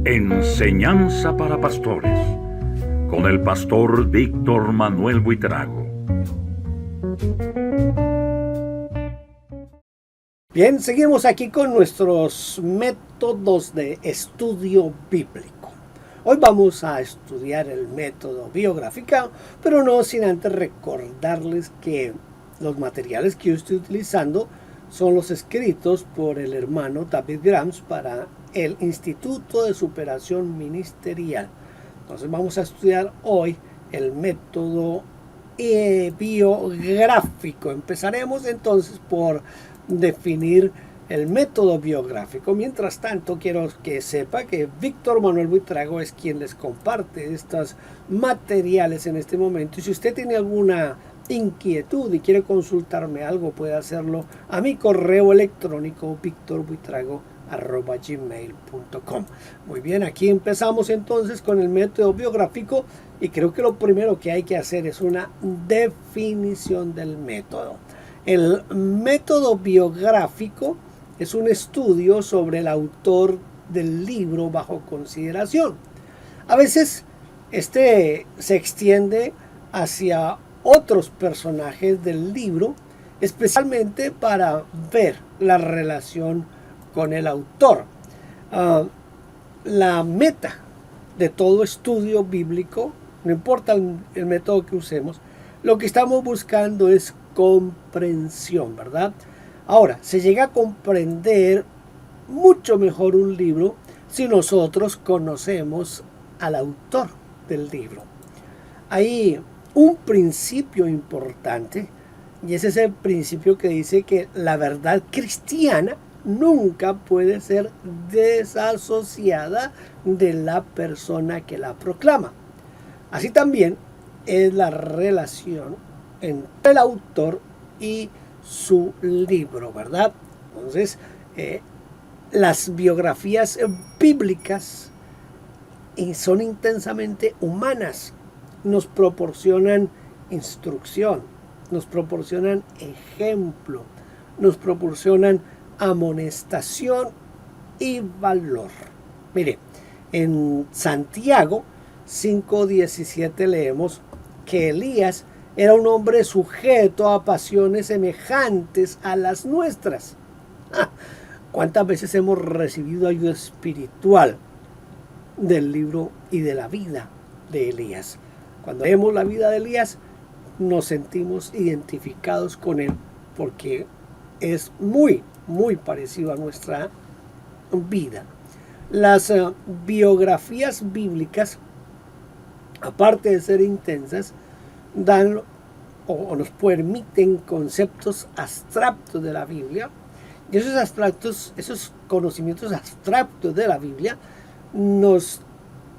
Enseñanza para pastores, con el pastor Víctor Manuel Buitrago. Bien, seguimos aquí con nuestros métodos de estudio bíblico. Hoy vamos a estudiar el método biográfico, pero no sin antes recordarles que los materiales que yo estoy utilizando son los escritos por el hermano David Grams para el Instituto de Superación Ministerial. Entonces vamos a estudiar hoy el método biográfico. Empezaremos entonces por definir el método biográfico. Mientras tanto, quiero que sepa que Víctor Manuel Buitrago es quien les comparte estos materiales en este momento. Y si usted tiene alguna inquietud y quiere consultarme algo, puede hacerlo a mi correo electrónico victorbuitrago@gmail.com. Muy bien, aquí empezamos entonces con el método biográfico y creo que lo primero que hay que hacer es una definición del método. El método biográfico es un estudio sobre el autor del libro bajo consideración. A veces este se extiende hacia otros personajes del libro, especialmente para ver la relación con el autor. La meta de todo estudio bíblico, no importa el método que usemos, lo que estamos buscando es comprensión, ¿verdad? Ahora, se llega a comprender mucho mejor un libro si nosotros conocemos al autor del libro. Hay un principio importante y ese es el principio que dice que la verdad cristiana nunca puede ser desasociada de la persona que la proclama. Así también es la relación entre el autor y su libro, ¿verdad? Entonces, las biografías bíblicas son intensamente humanas. Nos proporcionan instrucción, nos proporcionan ejemplo, nos proporcionan amonestación y valor. Mire, en Santiago 5:17 leemos que Elías era un hombre sujeto a pasiones semejantes a las nuestras. ¿Cuántas veces hemos recibido ayuda espiritual del libro y de la vida de Elías? Cuando vemos la vida de Elías, nos sentimos identificados con él porque es muy, muy parecido a nuestra vida. Las biografías bíblicas, aparte de ser intensas, dan o nos permiten conceptos abstractos de la Biblia, y esos conocimientos abstractos de la Biblia nos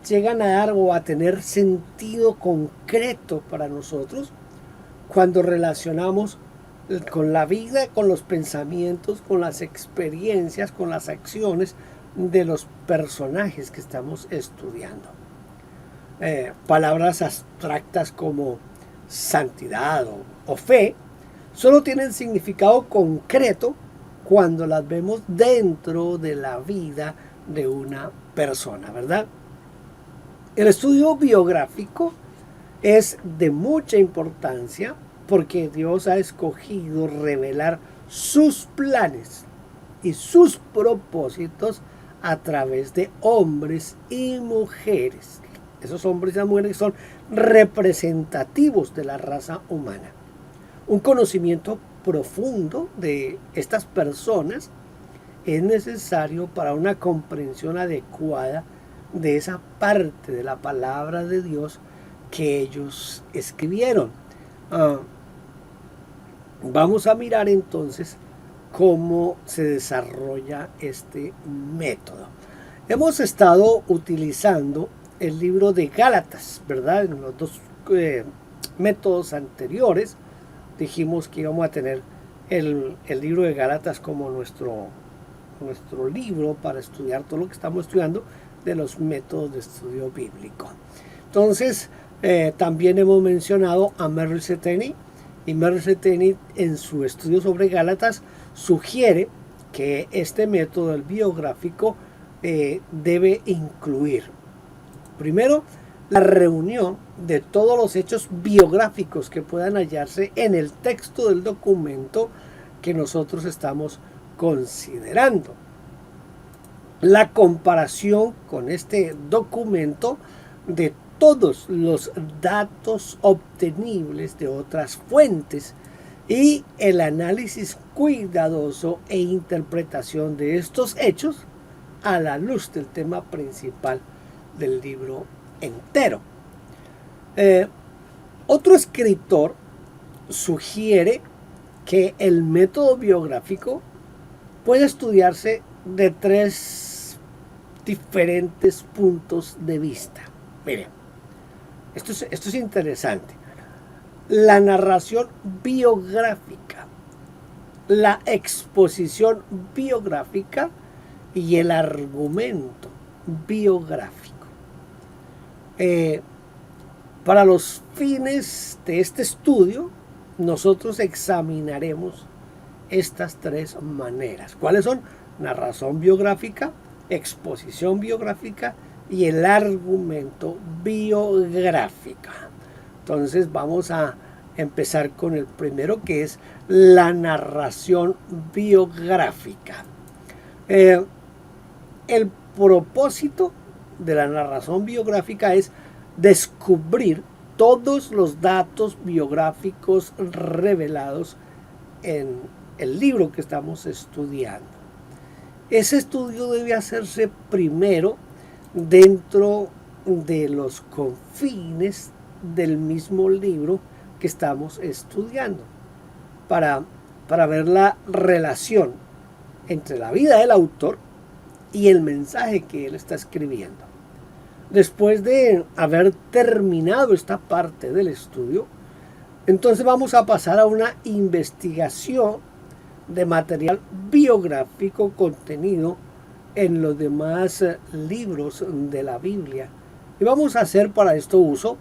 llegan a dar o a tener sentido concreto para nosotros cuando relacionamos con la vida, con los pensamientos, con las experiencias, con las acciones de los personajes que estamos estudiando. Palabras abstractas como santidad o fe solo tienen significado concreto cuando las vemos dentro de la vida de una persona, ¿verdad? El estudio biográfico es de mucha importancia porque Dios ha escogido revelar sus planes y sus propósitos a través de hombres y mujeres. Esos hombres y mujeres son representativos de la raza humana. Un conocimiento profundo de estas personas es necesario para una comprensión adecuada de esa parte de la palabra de Dios que ellos escribieron. Vamos a mirar entonces cómo se desarrolla este método. Hemos estado utilizando el libro de Gálatas, ¿verdad? En los dos métodos anteriores dijimos que íbamos a tener el libro de Gálatas como nuestro libro para estudiar todo lo que estamos estudiando de los métodos de estudio bíblico. Entonces, también hemos mencionado a Merrill C. Tenney, y Merrill C. Tenney en su estudio sobre Gálatas sugiere que este método, el biográfico, debe incluir. Primero, la reunión de todos los hechos biográficos que puedan hallarse en el texto del documento que nosotros estamos considerando. La comparación con este documento de todos los datos obtenibles de otras fuentes y el análisis cuidadoso e interpretación de estos hechos a la luz del tema principal del libro entero. Otro escritor sugiere que el método biográfico puede estudiarse de 3 diferentes puntos de vista. Miren, esto es interesante. La narración biográfica, la exposición biográfica y el argumento biográfico. Para los fines de este estudio, nosotros examinaremos estas 3 maneras. ¿Cuáles son? Narración biográfica, exposición biográfica y el argumento biográfico. Entonces vamos a empezar con el primero, que es la narración biográfica. El propósito de la narración biográfica es descubrir todos los datos biográficos revelados en el libro que estamos estudiando. Ese estudio debe hacerse primero dentro de los confines del mismo libro que estamos estudiando, para ver la relación entre la vida del autor y el mensaje que él está escribiendo. Después de haber terminado esta parte del estudio, entonces vamos a pasar a una investigación de material biográfico contenido en los demás libros de la Biblia. Y vamos a hacer para esto uso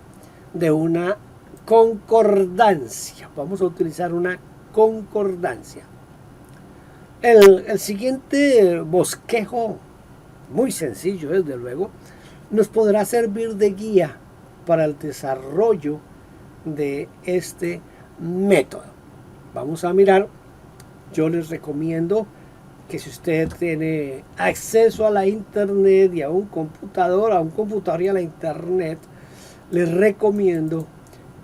de una concordancia. Vamos a utilizar una concordancia. El siguiente bosquejo, muy sencillo desde luego, nos podrá servir de guía para el desarrollo de este método. Vamos a mirar. Yo les recomiendo que si usted tiene acceso a la internet y a un computador y a la internet, les recomiendo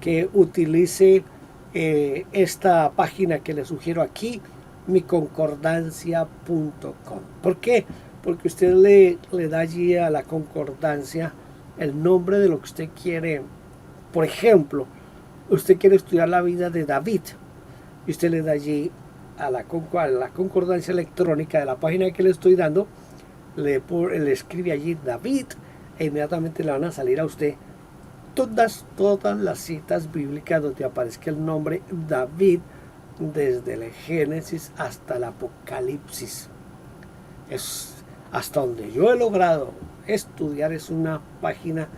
que utilice esta página que les sugiero aquí, miconcordancia.com. ¿Por qué? Porque usted le da allí a la concordancia el nombre de lo que usted quiere. Por ejemplo, usted quiere estudiar la vida de David y usted le da allí a la concordancia electrónica de la página que le estoy dando, le escribe allí David e inmediatamente le van a salir a usted todas las citas bíblicas donde aparezca el nombre David, desde el Génesis hasta el Apocalipsis. Es hasta donde yo he logrado estudiar. Es una página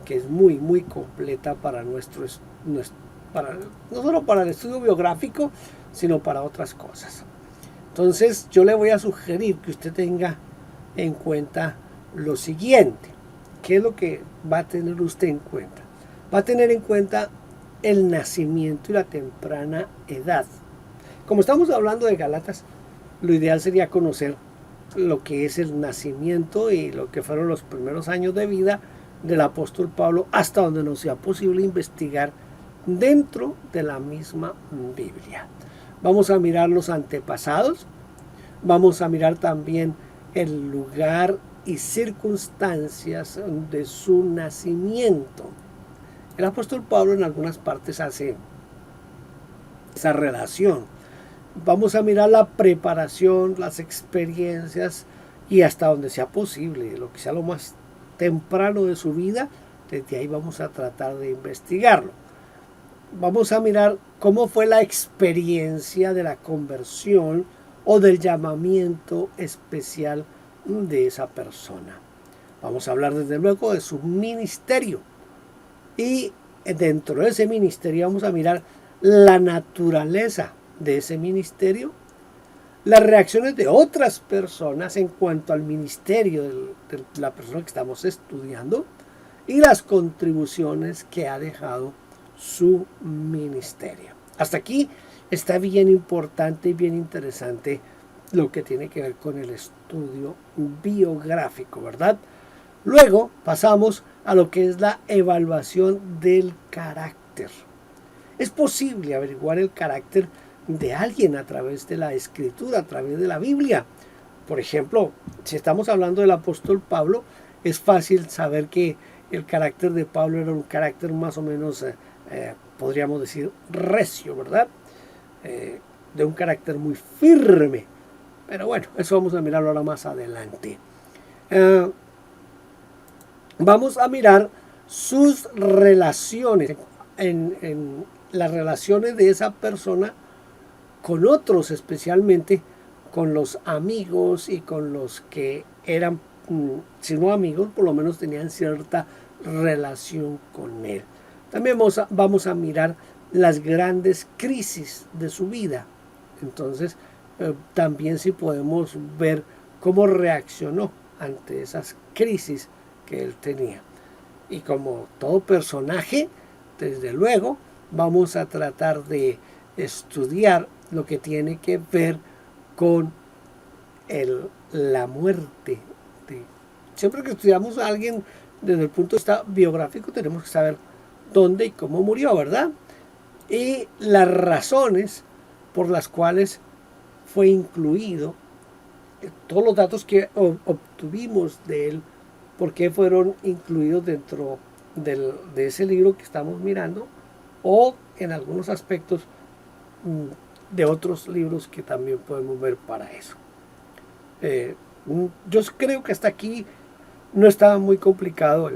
que es muy completa para no solo para el estudio biográfico, sino para otras cosas. Entonces yo le voy a sugerir que usted tenga en cuenta lo siguiente. ¿Qué es lo que va a tener usted en cuenta? Va a tener en cuenta el nacimiento y la temprana edad. Como estamos hablando de Gálatas, lo ideal sería conocer lo que es el nacimiento y lo que fueron los primeros años de vida del apóstol Pablo, hasta donde nos sea posible investigar dentro de la misma Biblia. Vamos a mirar los antepasados, vamos a mirar también el lugar y circunstancias de su nacimiento. El apóstol Pablo en algunas partes hace esa relación. Vamos a mirar la preparación, las experiencias y hasta donde sea posible, lo que sea lo más temprano de su vida, desde ahí vamos a tratar de investigarlo. Vamos a mirar cómo fue la experiencia de la conversión o del llamamiento especial de esa persona. Vamos a hablar desde luego de su ministerio. Y dentro de ese ministerio vamos a mirar la naturaleza de ese ministerio, las reacciones de otras personas en cuanto al ministerio de la persona que estamos estudiando y las contribuciones que ha dejado su ministerio. Hasta aquí está bien importante y bien interesante lo que tiene que ver con el estudio biográfico, ¿verdad? Luego pasamos a lo que es la evaluación del carácter. Es posible averiguar el carácter de alguien a través de la escritura, a través de la Biblia. Por ejemplo, si estamos hablando del apóstol Pablo, es fácil saber que el carácter de Pablo era un carácter más o menos, podríamos decir, recio, ¿verdad? De un carácter muy firme. Pero bueno, eso vamos a mirarlo ahora más adelante. Vamos a mirar sus relaciones, en las relaciones de esa persona con otros, especialmente con los amigos y con los que eran, si no amigos, por lo menos tenían cierta relación con él. También vamos a mirar las grandes crisis de su vida. Entonces, también sí podemos ver cómo reaccionó ante esas crisis que él tenía. Y como todo personaje, desde luego, vamos a tratar de estudiar lo que tiene que ver con la muerte. Siempre que estudiamos a alguien desde el punto de vista biográfico, tenemos que saber dónde y cómo murió, ¿verdad? Y las razones por las cuales fue incluido, todos los datos que obtuvimos de él, por qué fueron incluidos dentro de ese libro que estamos mirando, o en algunos aspectos de otros libros que también podemos ver para eso. Yo creo que hasta aquí no está muy complicado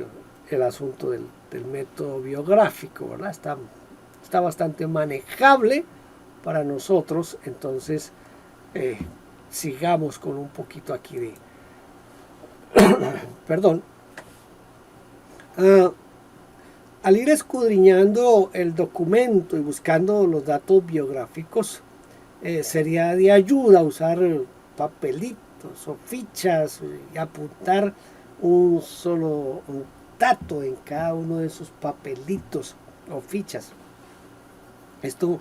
el asunto del método biográfico, ¿verdad? Está bastante manejable para nosotros. Entonces, sigamos con un poquito aquí de perdón. Al ir escudriñando el documento y buscando los datos biográficos, sería de ayuda usar papelitos o fichas y apuntar un dato en cada uno de esos papelitos o fichas. Esto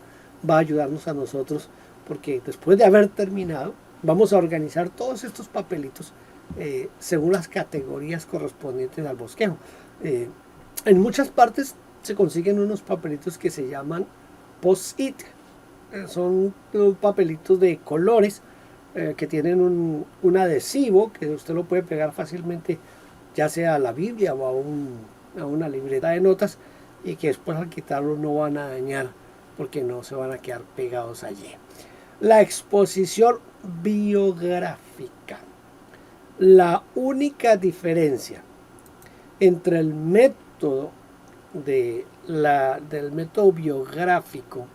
va a ayudarnos a nosotros porque después de haber terminado, vamos a organizar todos estos papelitos según las categorías correspondientes al bosquejo. En muchas partes se consiguen unos papelitos que se llaman post-it. Son papelitos de colores que tienen un adhesivo que usted lo puede pegar fácilmente, ya sea a la Biblia o a una libreta de notas, y que después al quitarlo no van a dañar porque no se van a quedar pegados allí. La exposición biográfica. La única diferencia entre el método del método biográfico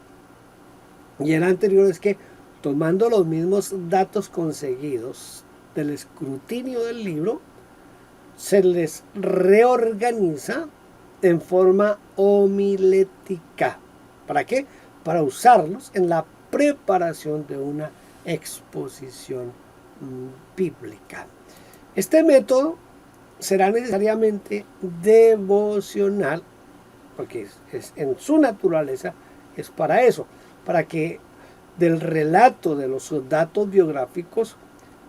y el anterior es que, tomando los mismos datos conseguidos del escrutinio del libro, se les reorganiza en forma homilética. ¿Para qué? Para usarlos en la preparación de una exposición bíblica. Este método será necesariamente devocional, porque en su naturaleza es para eso, para que del relato de los datos biográficos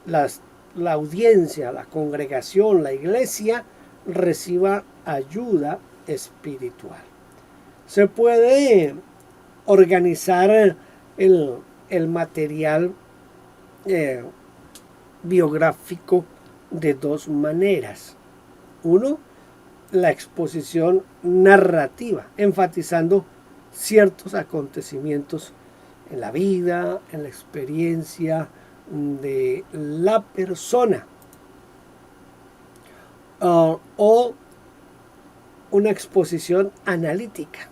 la audiencia, la congregación, la iglesia reciba ayuda espiritual. Se puede organizar el material biográfico de dos maneras. Uno, la exposición narrativa, enfatizando ciertos acontecimientos en la vida, en la experiencia de la persona. O una exposición analítica,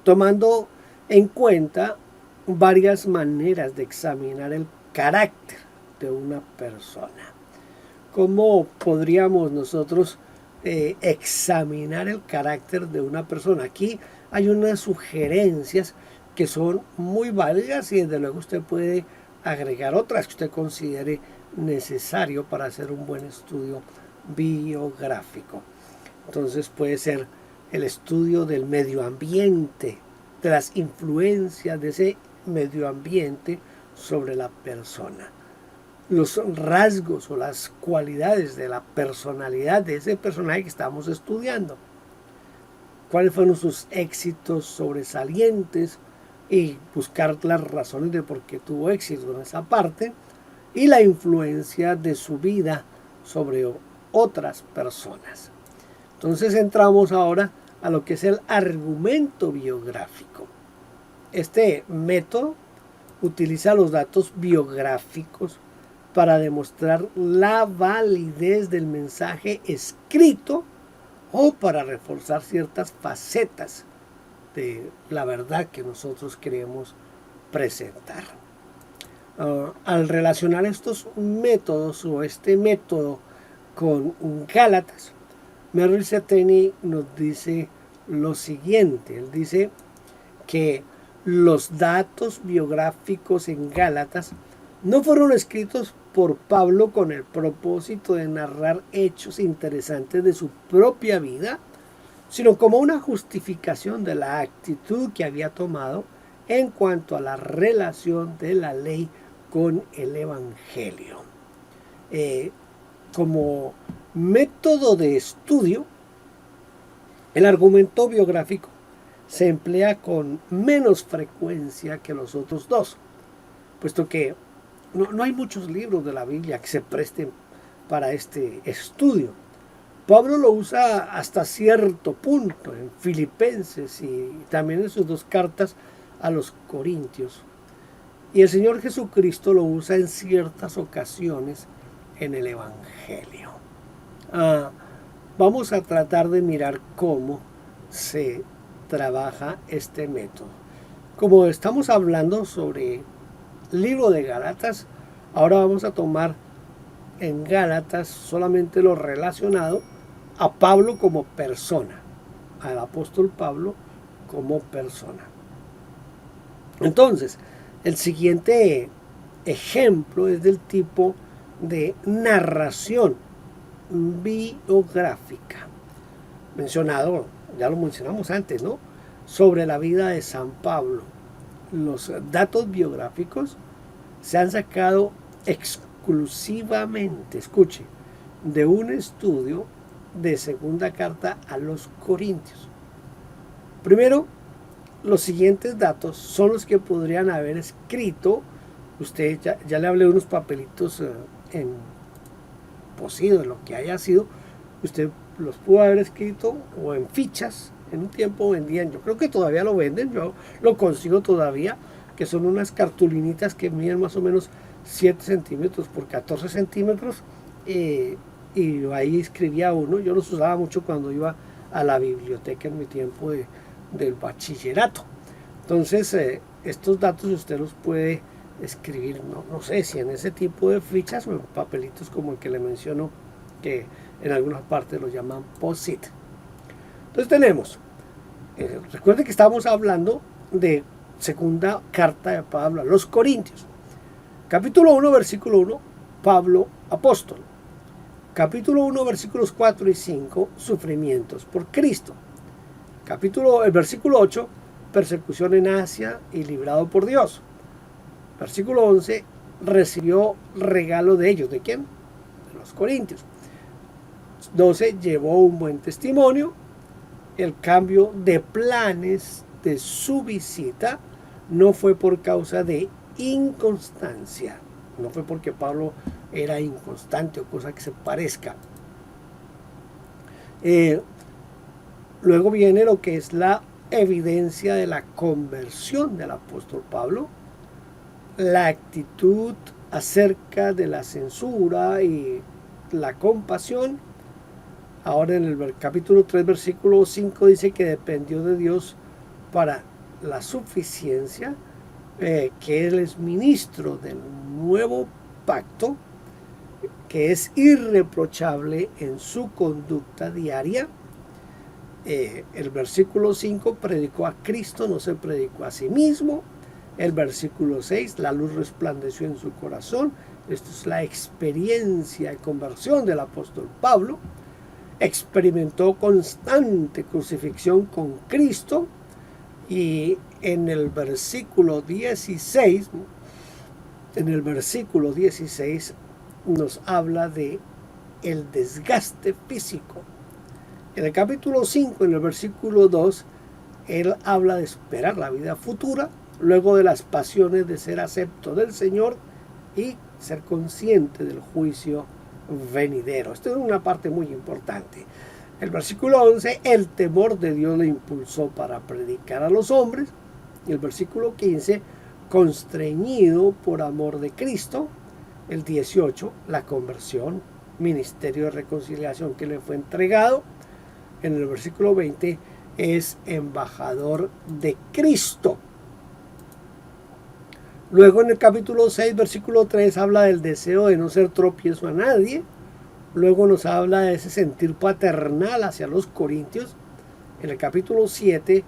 tomando en cuenta varias maneras de examinar el carácter de una persona. ¿Cómo podríamos nosotros examinar el carácter de una persona? Aquí hay unas sugerencias que son muy válidas y desde luego usted puede agregar otras que usted considere necesario para hacer un buen estudio biográfico. Entonces puede ser el estudio del medio ambiente, de las influencias de ese medio ambiente sobre la persona, los rasgos o las cualidades de la personalidad de ese personaje que estamos estudiando, cuáles fueron sus éxitos sobresalientes y buscar las razones de por qué tuvo éxito en esa parte, y la influencia de su vida sobre otras personas. Entonces entramos ahora a lo que es el argumento biográfico. Este método utiliza los datos biográficos para demostrar la validez del mensaje escrito o para reforzar ciertas facetas de la verdad que nosotros queremos presentar. Al relacionar estos métodos o este método con Gálatas, Merrill Ceteni nos dice lo siguiente. Él dice que los datos biográficos en Gálatas no fueron escritos por Pablo con el propósito de narrar hechos interesantes de su propia vida, sino como una justificación de la actitud que había tomado en cuanto a la relación de la ley con el Evangelio. Como método de estudio, el argumento biográfico se emplea con menos frecuencia que los otros dos, puesto que no hay muchos libros de la Biblia que se presten para este estudio. Pablo lo usa hasta cierto punto en Filipenses y también en sus dos cartas a los Corintios. Y el Señor Jesucristo lo usa en ciertas ocasiones en el Evangelio. Vamos a tratar de mirar cómo se trabaja este método. Como estamos hablando sobre el libro de Gálatas, ahora vamos a tomar en Gálatas solamente lo relacionado a Pablo como persona, al apóstol Pablo como persona. Entonces, el siguiente ejemplo es del tipo de narración biográfica, mencionado, ya lo mencionamos antes, ¿no? Sobre la vida de San Pablo. Los datos biográficos se han sacado exclusivamente, escuche, de un estudio de segunda carta a los Corintios. Primero, los siguientes datos son los que podrían haber escrito. Usted ya le hablé de unos papelitos en posido, de lo que haya sido. Usted los pudo haber escrito o en fichas. En un tiempo vendían, yo creo que todavía lo venden, yo lo consigo todavía, que son unas cartulinitas que miden más o menos 7 centímetros por 14 centímetros, y ahí escribía uno. Yo los usaba mucho cuando iba a la biblioteca en mi tiempo del bachillerato. Entonces, estos datos usted los puede escribir, no sé si en ese tipo de fichas o en papelitos como el que le menciono, que en algunas partes lo llaman post-it. Entonces tenemos, recuerde que estamos hablando de segunda carta de Pablo a los Corintios. Capítulo 1, versículo 1, Pablo, apóstol. Capítulo 1, versículos 4 y 5, sufrimientos por Cristo. El versículo 8, persecución en Asia y librado por Dios. Versículo 11, recibió regalo de ellos. ¿De quién? De los Corintios. 12, llevó un buen testimonio. El cambio de planes de su visita no fue por causa de inconstancia. No fue porque Pablo era inconstante o cosa que se parezca. Luego viene lo que es la evidencia de la conversión del apóstol Pablo, la actitud acerca de la censura y la compasión. Ahora en el capítulo 3, versículo 5 dice que dependió de Dios para la suficiencia, que Él es ministro del nuevo pacto, que es irreprochable en su conducta diaria. El versículo 5, predicó a Cristo, no se predicó a sí mismo. El versículo 6, la luz resplandeció en su corazón. Esto es la experiencia de conversión del apóstol Pablo. Experimentó constante crucifixión con Cristo. Y en el versículo 16, nos habla de el desgaste físico. En el capítulo 5, en el versículo 2, él habla de esperar la vida futura, luego de las pasiones de ser acepto del Señor y ser consciente del juicio venidero. Esto es una parte muy importante. El versículo 11, el temor de Dios le impulsó para predicar a los hombres. Y el versículo 15, constreñido por amor de Cristo. El 18, la conversión, ministerio de reconciliación que le fue entregado. En el versículo 20, es embajador de Cristo. Luego en el capítulo 6, versículo 3, habla del deseo de no ser tropiezo a nadie. Luego nos habla de ese sentir paternal hacia los corintios. En el capítulo 7,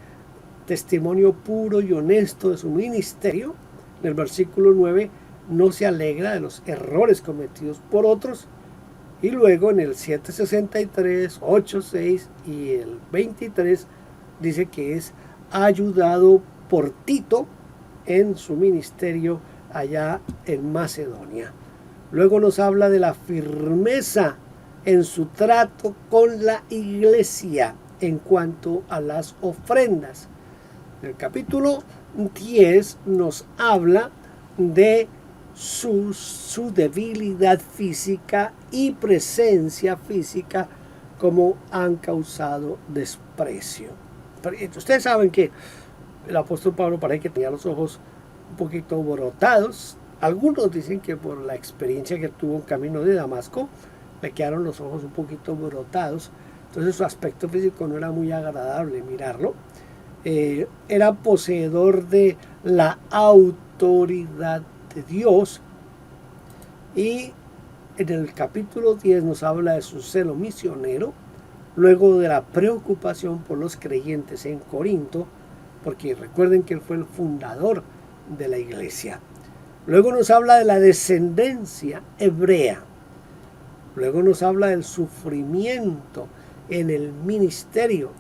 testimonio puro y honesto de su ministerio. En el versículo 9, no se alegra de los errores cometidos por otros. Y luego en el 7:63, 8:6 y el 23 dice que es ayudado por Tito en su ministerio allá en Macedonia. Luego nos habla de la firmeza en su trato con la iglesia en cuanto a las ofrendas. En el capítulo 10 nos habla de su debilidad física y presencia física como han causado desprecio. Ustedes saben que el apóstol Pablo parece que tenía los ojos un poquito brotados. Algunos dicen que por la experiencia que tuvo en camino de Damasco le quedaron los ojos un poquito brotados. Entonces su aspecto físico no era muy agradable mirarlo. Era poseedor de la autoridad de Dios. Y en el capítulo 10 nos habla de su celo misionero, luego de la preocupación por los creyentes en Corinto, porque recuerden que él fue el fundador de la iglesia. Luego nos habla de la descendencia hebrea. Luego nos habla del sufrimiento en el ministerio.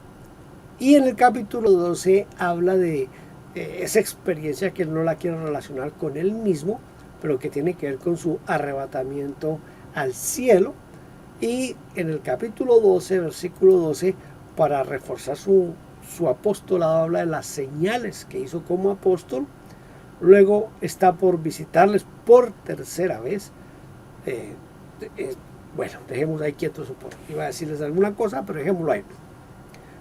Y en el capítulo 12 habla de esa experiencia que él no la quiere relacionar con él mismo, pero que tiene que ver con su arrebatamiento al cielo. Y en el capítulo 12, versículo 12, para reforzar su apostolado, habla de las señales que hizo como apóstol. Luego está por visitarles por tercera vez. Bueno, dejemos ahí quietos. Iba a decirles alguna cosa, pero dejémoslo ahí.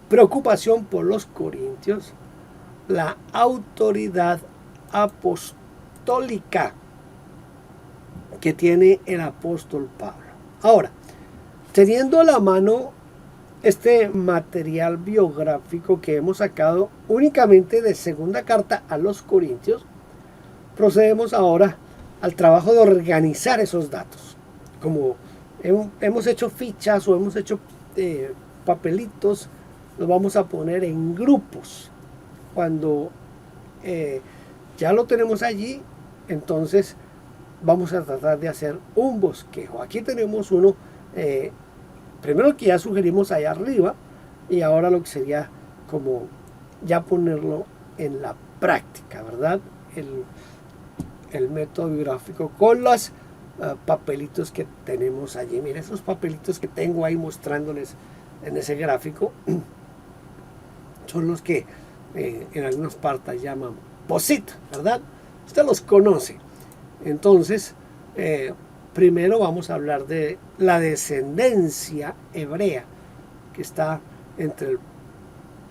Preocupación por los corintios. La autoridad apostólica que tiene el apóstol Pablo. Ahora, teniendo a la mano este material biográfico que hemos sacado únicamente de segunda carta a los Corintios, procedemos ahora al trabajo de organizar esos datos. Como hemos hecho fichas o hemos hecho papelitos, los vamos a poner en grupos. Cuando ya lo tenemos allí, entonces vamos a tratar de hacer un bosquejo. Aquí tenemos uno, primero que ya sugerimos allá arriba, y ahora lo que sería como ya ponerlo en la práctica, ¿verdad? El método biográfico con los papelitos que tenemos allí. Miren, esos papelitos que tengo ahí mostrándoles en ese gráfico son los que en algunas partes llaman posit, ¿verdad? Usted los conoce. Entonces, primero vamos a hablar de la descendencia hebrea, que está entre el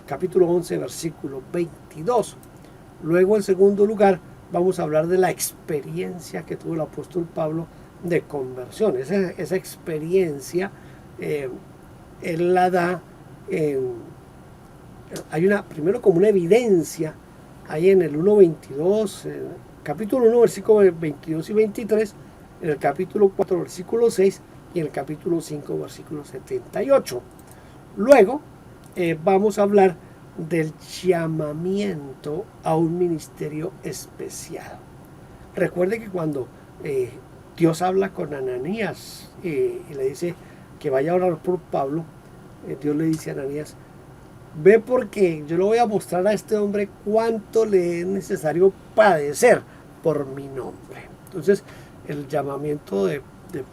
capítulo 11, versículo 22. Luego, en segundo lugar, vamos a hablar de la experiencia que tuvo el apóstol Pablo de conversión. Esa experiencia, él la da hay primero como una evidencia ahí en el 1:22, capítulo 1, versículo 22 y 23, en el capítulo 4, versículo 6 y en el capítulo 5, versículo 78. Luego vamos a hablar del llamamiento a un ministerio especial. Recuerde que cuando Dios habla con Ananías y le dice que vaya a orar por Pablo, Dios le dice a Ananías: ve, porque yo le voy a mostrar a este hombre cuánto le es necesario padecer por mi nombre. Entonces, el llamamiento de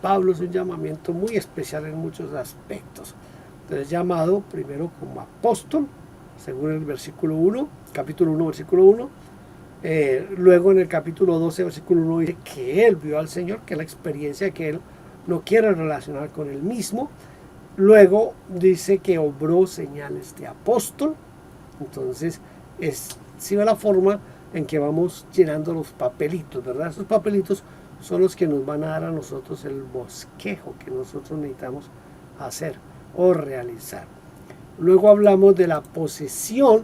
Pablo es un llamamiento muy especial en muchos aspectos. Entonces, llamado primero como apóstol, según el versículo 1, capítulo 1, versículo 1. Luego en el capítulo 12, versículo 1, dice que él vio al Señor, que es la experiencia que él no quiere relacionar con él mismo. Luego dice que obró señales de apóstol. Entonces, sí va la forma en que vamos llenando los papelitos, ¿verdad? Esos papelitos son los que nos van a dar a nosotros el bosquejo que nosotros necesitamos hacer o realizar. Luego hablamos de la posesión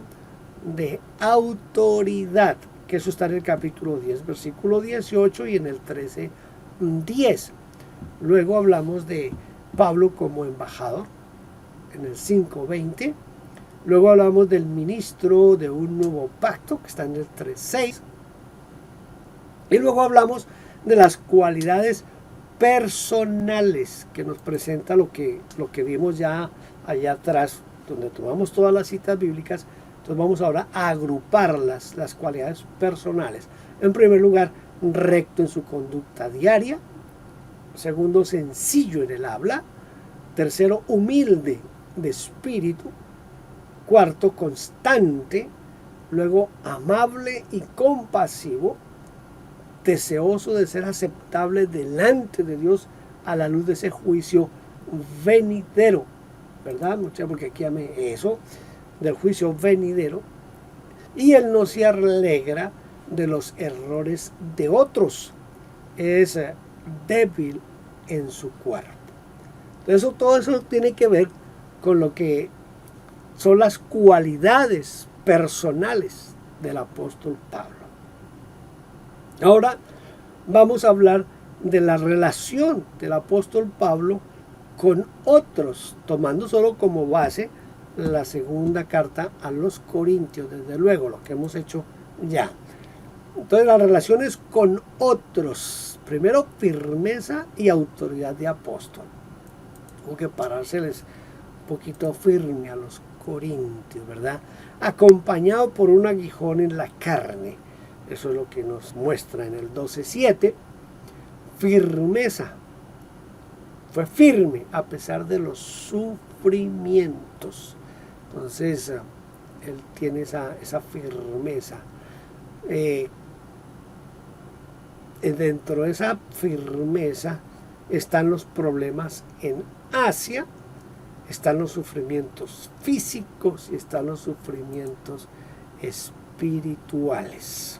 de autoridad, que eso está en el capítulo 10, versículo 18 y en el 13, 10. Luego hablamos de Pablo como embajador, en el 5:20. Luego hablamos del ministro de un nuevo pacto, que está en el 3:6. Y luego hablamos de las cualidades personales que nos presenta lo que vimos ya allá atrás, donde tomamos todas las citas bíblicas. Entonces vamos ahora a agruparlas, las cualidades personales. En primer lugar, recto en su conducta diaria. Segundo, sencillo en el habla. Tercero, humilde de espíritu. Cuarto, constante. Luego, amable y compasivo. Deseoso de ser aceptable delante de Dios a la luz de ese juicio venidero, ¿verdad? Porque aquí ame eso, del juicio venidero. Y él no se alegra de los errores de otros. Es débil en su cuerpo. Entonces, todo eso tiene que ver con lo que son las cualidades personales del apóstol Pablo. Ahora vamos a hablar de la relación del apóstol Pablo con otros, tomando solo como base la segunda carta a los Corintios, desde luego, lo que hemos hecho ya. Entonces, las relaciones con otros. Primero, firmeza y autoridad de apóstol. Tengo que parárseles un poquito firme a los corintios, ¿verdad? Acompañado por un aguijón en la carne. Eso es lo que nos muestra en el 12:7. Firmeza. Fue firme a pesar de los sufrimientos. Entonces, él tiene esa firmeza. Dentro de esa firmeza están los problemas en Asia, están los sufrimientos físicos y están los sufrimientos espirituales.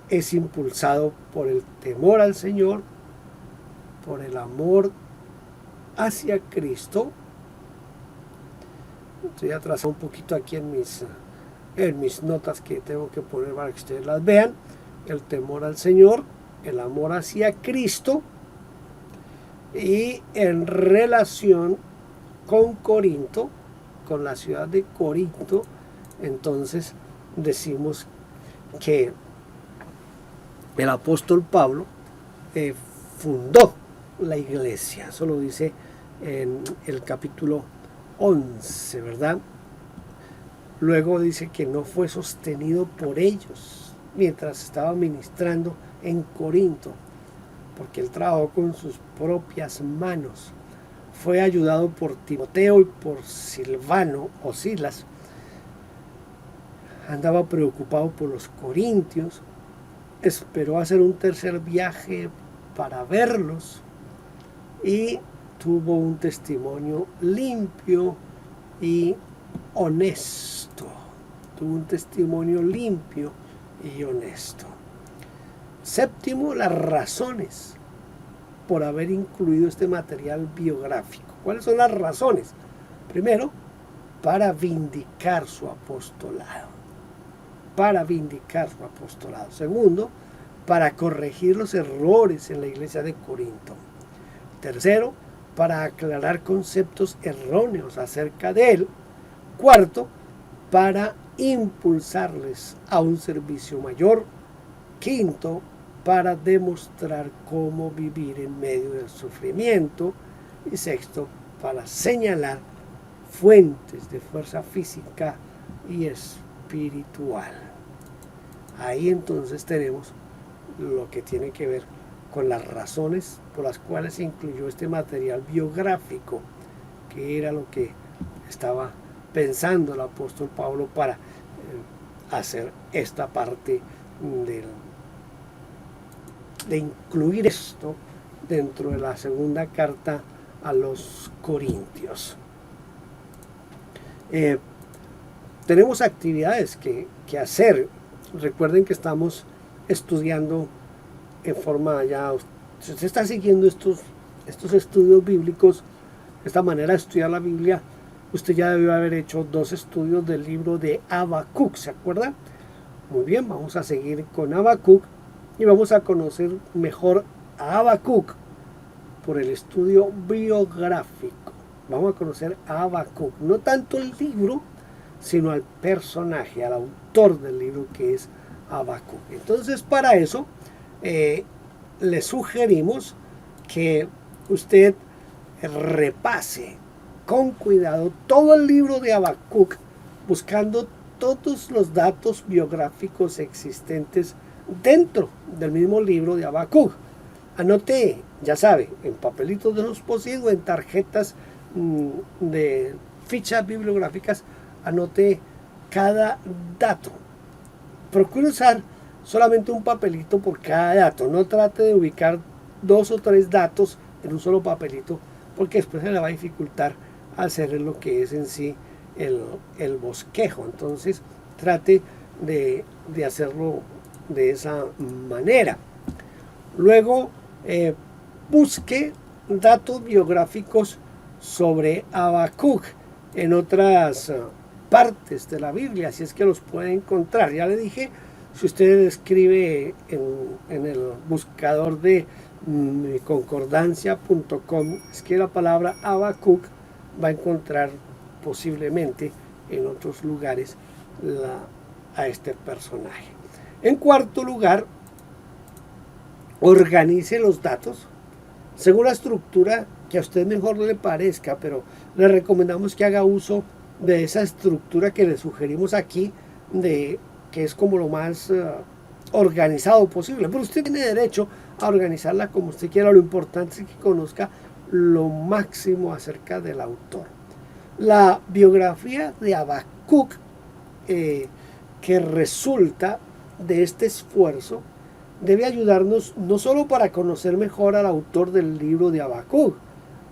Es impulsado por el temor al Señor, por el amor hacia Cristo. Estoy atrasado un poquito aquí en mis notas que tengo que poner para que ustedes las vean. El temor al Señor, el amor hacia Cristo, y en relación con Corinto, con la ciudad de Corinto, entonces decimos que el apóstol Pablo fundó la iglesia. Eso lo dice en el capítulo 11, ¿verdad? Luego dice que no fue sostenido por ellos mientras estaba ministrando en Corinto, porque él trabajó con sus propias manos. Fue ayudado por Timoteo y por Silvano o Silas. Andaba preocupado por los corintios. Esperó hacer un tercer viaje para verlos y tuvo un testimonio limpio y honesto. Tuvo un testimonio limpio y honesto. Séptimo, las razones por haber incluido este material biográfico. ¿Cuáles son las razones? Primero, para vindicar su apostolado. Para vindicar su apostolado. Segundo, para corregir los errores en la iglesia de Corinto. Tercero, para aclarar conceptos erróneos acerca de él. Cuarto, para impulsarles a un servicio mayor. Quinto, para demostrar cómo vivir en medio del sufrimiento. Y sexto, para señalar fuentes de fuerza física y espiritual. Ahí entonces tenemos lo que tiene que ver con las razones por las cuales se incluyó este material biográfico, que era lo que estaba pensando el apóstol Pablo para hacer esta parte de incluir esto dentro de la segunda carta a los Corintios. Tenemos actividades que hacer. Recuerden que estamos estudiando en forma ya, si usted está siguiendo estos estudios bíblicos, esta manera de estudiar la Biblia, usted ya debió haber hecho 2 estudios del libro de Habacuc, ¿se acuerda? Muy bien, vamos a seguir con Habacuc y vamos a conocer mejor a Habacuc por el estudio biográfico. Vamos a conocer a Habacuc, no tanto el libro, sino al personaje, al autor del libro, que es Habacuc. Entonces, para eso le sugerimos que usted repase con cuidado todo el libro de Habacuc, buscando todos los datos biográficos existentes dentro del mismo libro de Habacuc. Anote, ya sabe, en papelitos de los post-it o en tarjetas de fichas bibliográficas, anote cada dato. Procure usar solamente un papelito por cada dato. No trate de ubicar 2 o 3 datos en un solo papelito, porque después se le va a dificultar hacer lo que es en sí el bosquejo. Entonces trate de hacerlo de esa manera. Luego busque datos biográficos sobre Habacuc en otras partes de la Biblia, si es que los puede encontrar. Ya le dije, si usted escribe en el buscador de concordancia.com, escribe la palabra Habacuc, va a encontrar posiblemente en otros lugares a este personaje. En cuarto lugar, organice los datos según la estructura que a usted mejor le parezca, pero le recomendamos que haga uso de esa estructura que le sugerimos aquí, que es como lo más organizado posible. Pero usted tiene derecho a organizarla como usted quiera. Lo importante es que conozca lo máximo acerca del autor. La biografía de Habacuc, que resulta de este esfuerzo, debe ayudarnos no solo para conocer mejor al autor del libro de Habacuc,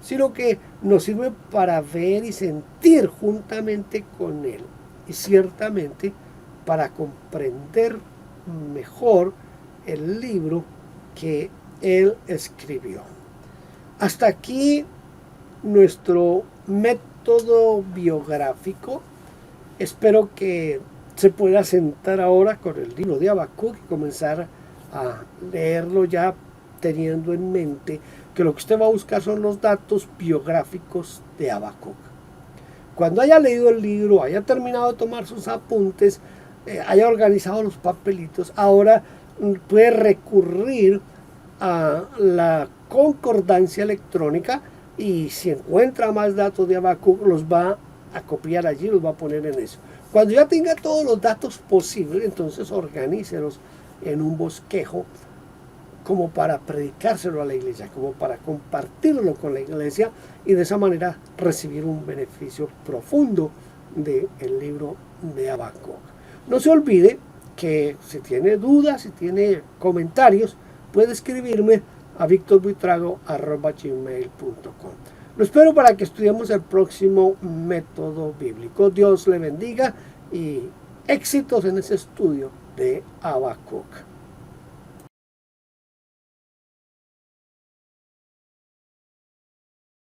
sino que nos sirve para ver y sentir juntamente con él, y ciertamente para comprender mejor el libro que él escribió. Hasta aquí nuestro método biográfico. Espero que se pueda sentar ahora con el libro de Habacuc y comenzar a leerlo, ya teniendo en mente que lo que usted va a buscar son los datos biográficos de Habacuc. Cuando haya leído el libro, haya terminado de tomar sus apuntes, haya organizado los papelitos, ahora puede recurrir a la concordancia electrónica y si encuentra más datos de Habacuc, los va a copiar allí, los va a poner en eso. Cuando ya tenga todos los datos posibles, entonces organícelos en un bosquejo como para predicárselo a la iglesia, como para compartirlo con la iglesia y de esa manera recibir un beneficio profundo del libro de Habacuc. No se olvide que si tiene dudas, si tiene comentarios, puede escribirme a victorbuitrago@gmail.com. Lo espero para que estudiemos el próximo método bíblico. Dios le bendiga y éxitos en ese estudio de Habacuc.